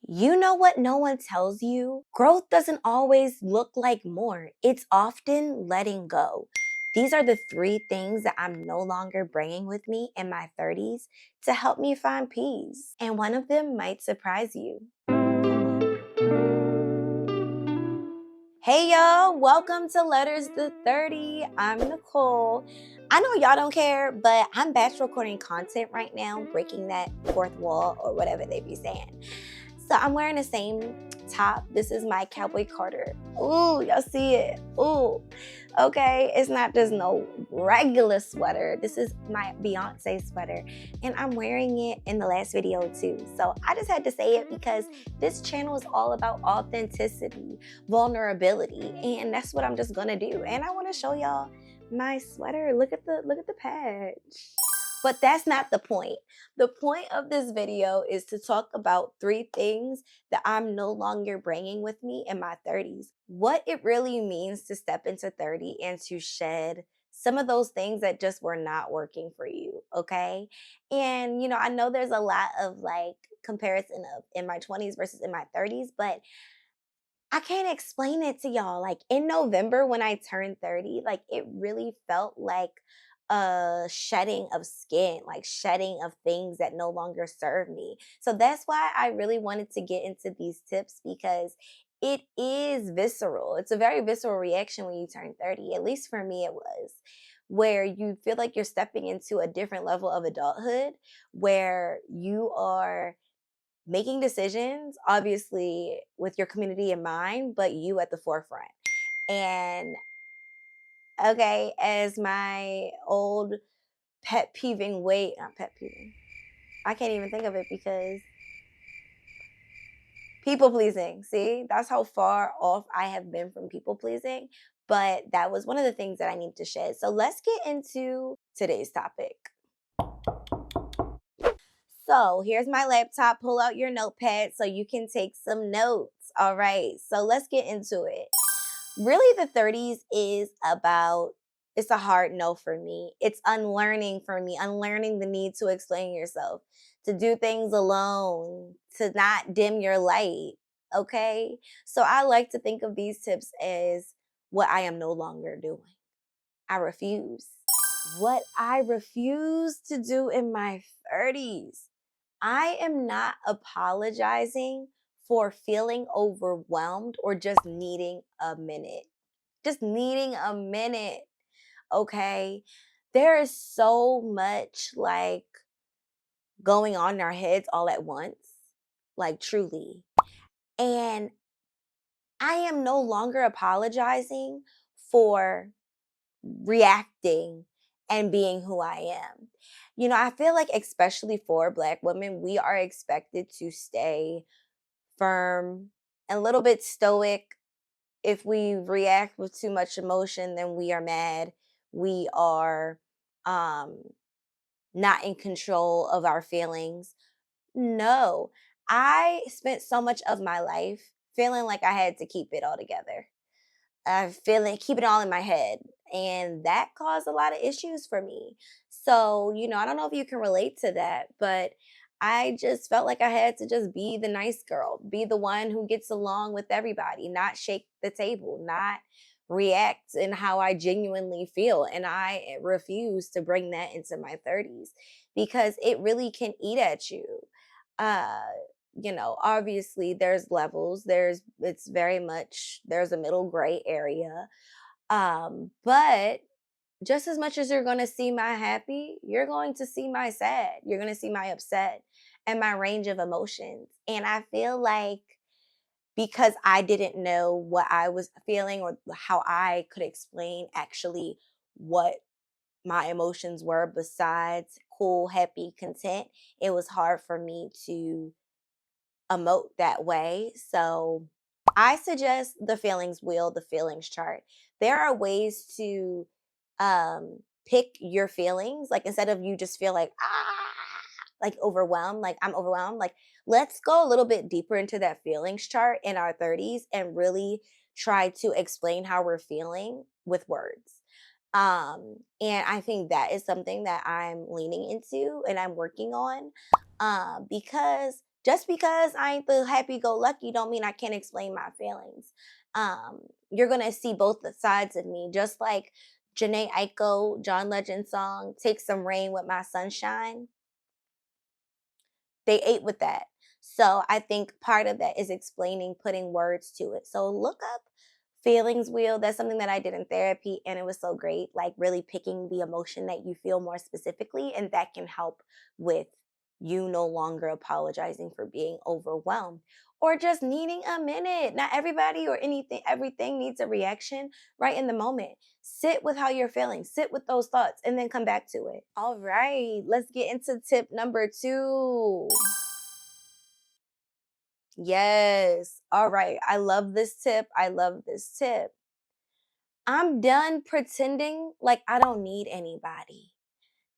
You know what no one tells you? Growth doesn't always look like more. It's often letting go. These are the three things that I'm no longer bringing with me in my 30s to help me find peace. And one of them might surprise you. Hey y'all, welcome to Letters to 30. I'm Nicole. I know y'all don't care, but I'm batch recording content right now, breaking that fourth wall or whatever they be saying. So I'm wearing the same top. This is my Cowboy Carter. Ooh, y'all see it? Ooh, okay. It's not just no regular sweater. This is my Beyoncé sweater, and I'm wearing it in the last video too. So I just had to say it because this channel is all about authenticity, vulnerability, and that's what I'm just gonna do. And I want to show y'all my sweater. Look at the patch. But that's not the point. The point of this video is to talk about three things that I'm no longer bringing with me in my 30s. What it really means to step into 30 and to shed some of those things that just were not working for you, okay? And, I know there's a lot of comparison of in my 20s versus in my 30s, but I can't explain it to y'all. Like in November when I turned 30, it really felt like a shedding of skin, like shedding of things that no longer serve me. So that's why I really wanted to get into these tips because it is visceral. It's a very visceral reaction when you turn 30. At least for me, it was. Where you feel like you're stepping into a different level of adulthood, where you are making decisions, obviously with your community in mind, but you at the forefront. And okay, as my old pet peeving way, not pet peeving, I can't even think of it because people pleasing. See, that's how far off I have been from people pleasing. But that was one of the things that I need to shed. So let's get into today's topic. So here's my laptop. Pull out your notepad so you can take some notes. All right. So let's get into it. Really, the 30s is about, it's a hard no for me. It's unlearning for me, unlearning the need to explain yourself, to do things alone, to not dim your light. Okay. So I like to think of these tips as what I am no longer doing. I refuse. What I refuse to do in my 30s. I am not apologizing for feeling overwhelmed or just needing a minute. Just needing a minute, okay? There is so much going on in our heads all at once, truly. And I am no longer apologizing for reacting and being who I am. I feel like especially for Black women, we are expected to stay firm, and a little bit stoic. If we react with too much emotion, then we are mad. We are not in control of our feelings. No, I spent so much of my life feeling like I had to keep it all together. Keep it all in my head. And that caused a lot of issues for me. So, I don't know if you can relate to that, but I just felt like I had to just be the nice girl, be the one who gets along with everybody, not shake the table, not react in how I genuinely feel. And I refuse to bring that into my 30s because it really can eat at you. Uh, Obviously there's levels, there's a middle gray area. But just as much as you're going to see my happy, you're going to see my sad, you're going to see my upset and my range of emotions. And I feel like because I didn't know what I was feeling or how I could explain actually what my emotions were besides cool, happy, content, it was hard for me to emote that way. So I suggest the feelings wheel, the feelings chart. There are ways to pick your feelings. Like instead of you just feel overwhelmed, like I'm overwhelmed, let's go a little bit deeper into that feelings chart in our 30s and really try to explain how we're feeling with words. And I think that is something that I'm leaning into and I'm working on because Just because I ain't the happy-go-lucky don't mean I can't explain my feelings. You're gonna see both the sides of me, just like Janae Aiko, John Legend song, Take Some Rain with My Sunshine. They ate with that. So I think part of that is explaining, putting words to it. So look up feelings wheel. That's something that I did in therapy, and it was so great. Like really picking the emotion that you feel more specifically, and that can help with you no longer apologizing for being overwhelmed or just needing a minute. Not everybody or everything needs a reaction right in the moment. Sit with how you're feeling, sit with those thoughts, and then come back to it. All right, let's get into tip number 2. Yes. All right. I love this tip. I love this tip. I'm done pretending like I don't need anybody.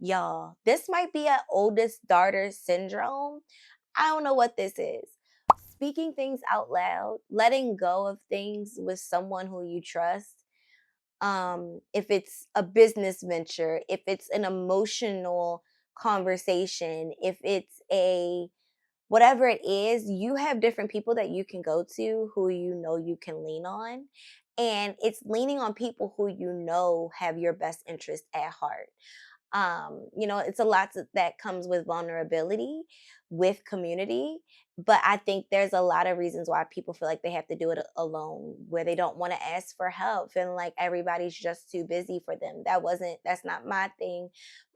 Y'all, this might be an oldest daughter syndrome. I don't know what this is. Speaking things out loud, letting go of things with someone who you trust. If it's a business venture, if it's an emotional conversation, if it's a whatever it is, you have different people that you can go to who you know you can lean on. And it's leaning on people who you know have your best interest at heart. It's a lot that comes with vulnerability, with community, but I think there's a lot of reasons why people feel like they have to do it alone, where they don't want to ask for help, feeling like everybody's just too busy for them. That's not my thing,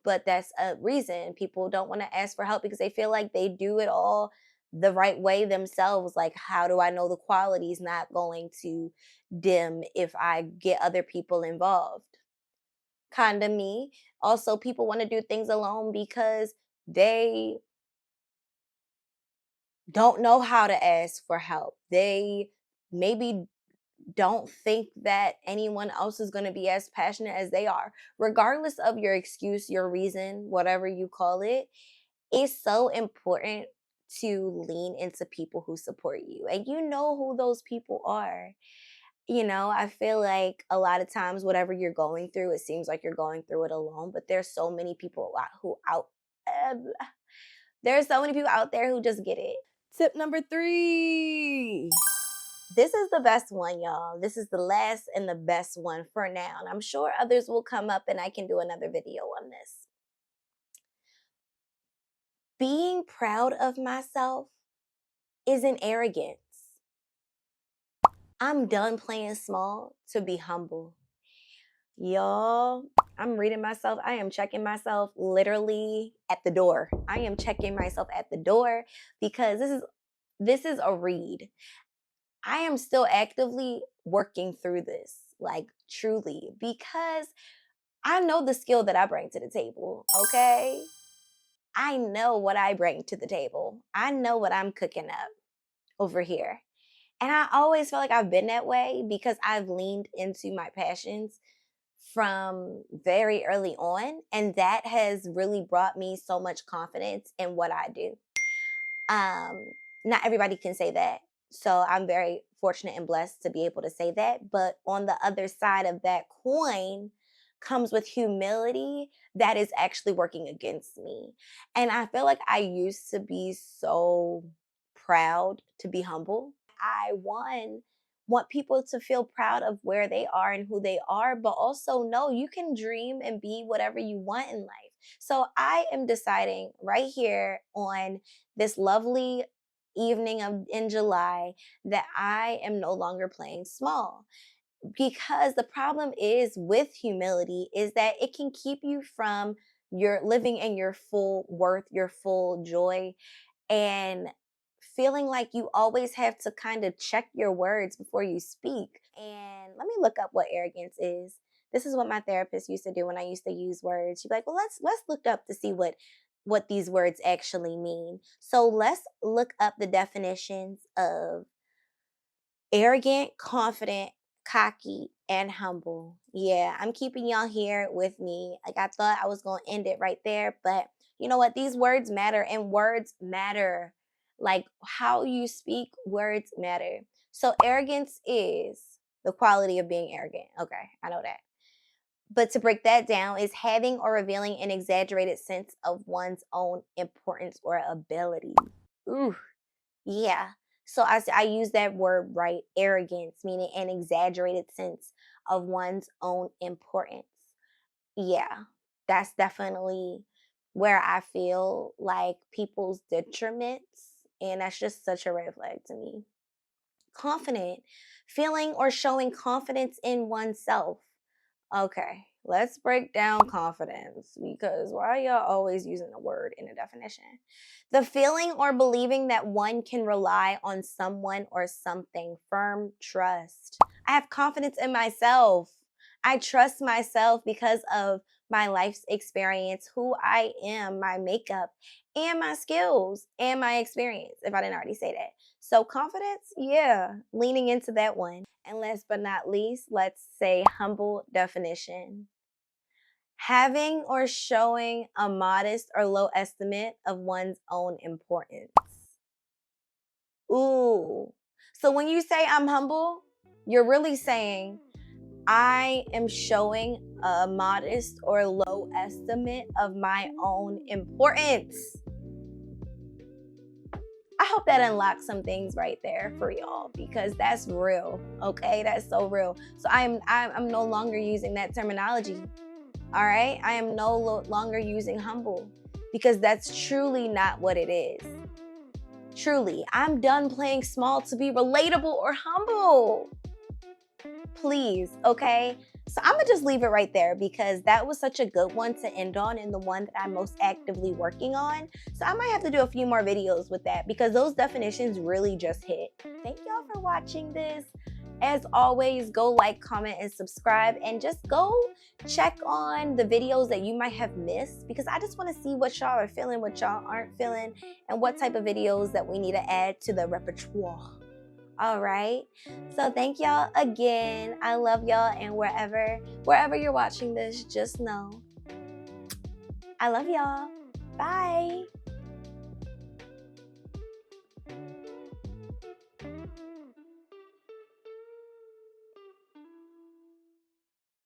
but that's a reason people don't want to ask for help, because they feel like they do it all the right way themselves. Like, how do I know the quality's not going to dim if I get other people involved? Kind of me. Also, people want to do things alone because they don't know how to ask for help. They maybe don't think that anyone else is going to be as passionate as they are. Regardless of your excuse, your reason, whatever you call it, it's so important to lean into people who support you. And you know who those people are. I feel like a lot of times, whatever you're going through, it seems like you're going through it alone, but there's so many people uh, there's so many people out there who just get it. Tip number 3. This is the best one, y'all. This is the last and the best one for now. And I'm sure others will come up and I can do another video on this. Being proud of myself isn't arrogance. I'm done playing small to be humble. Y'all, I'm reading myself. I am checking myself literally at the door. I am checking myself at the door because this is a read. I am still actively working through this, like truly, because I know the skill that I bring to the table, okay? I know what I bring to the table. I know what I'm cooking up over here. And I always feel like I've been that way because I've leaned into my passions from very early on, and that has really brought me so much confidence in what I do. Not everybody can say that, so I'm very fortunate and blessed to be able to say that. But on the other side of that coin comes with humility that is actually working against me. And I feel like I used to be so proud to be humble. I want people to feel proud of where they are and who they are, but also know you can dream and be whatever you want in life. So I am deciding right here on this lovely evening in July that I am no longer playing small. Because the problem is with humility is that it can keep you from your living in your full worth, your full joy, and feeling like you always have to kind of check your words before you speak. And let me look up what arrogance is. This is what my therapist used to do when I used to use words. She'd be like, "Well, let's look up to see what these words actually mean." So let's look up the definitions of arrogant, confident, cocky, and humble. Yeah, I'm keeping y'all here with me. Like, I thought I was going to end it right there, but you know what? These words matter, and words matter. Like, how you speak, words matter. So arrogance is the quality of being arrogant. Okay, I know that. But to break that down is having or revealing an exaggerated sense of one's own importance or ability. Ooh. Yeah. So I use that word right, arrogance, meaning an exaggerated sense of one's own importance. Yeah, that's definitely where I feel like people's detriments, and that's just such a red flag to me. Confident, feeling or showing confidence in oneself. Okay, let's break down confidence because why are y'all always using the word in a definition? The feeling or believing that one can rely on someone or something, firm trust. I have confidence in myself. I trust myself because of my life's experience, who I am, my makeup, and my skills and my experience, if I didn't already say that. So, confidence, yeah, leaning into that one. And last but not least, let's say humble definition. Having or showing a modest or low estimate of one's own importance. Ooh. So when you say I'm humble, you're really saying I am showing a modest or low estimate of my own importance. I hope that unlocks some things right there for y'all because that's real. Okay, that's so real. So I'm no longer using that terminology. All right, I am no longer using humble because that's truly not what it is. Truly, I'm done playing small to be relatable or humble. Please, okay? So I'm gonna just leave it right there because that was such a good one to end on and the one that I'm most actively working on. So I might have to do a few more videos with that because those definitions really just hit. Thank y'all for watching this. As always, go like, comment, and subscribe, and just go check on the videos that you might have missed because I just want to see what y'all are feeling, what y'all aren't feeling, and what type of videos that we need to add to the repertoire. All right. So thank y'all again. I love y'all, and wherever you're watching this, just know I love y'all. Bye.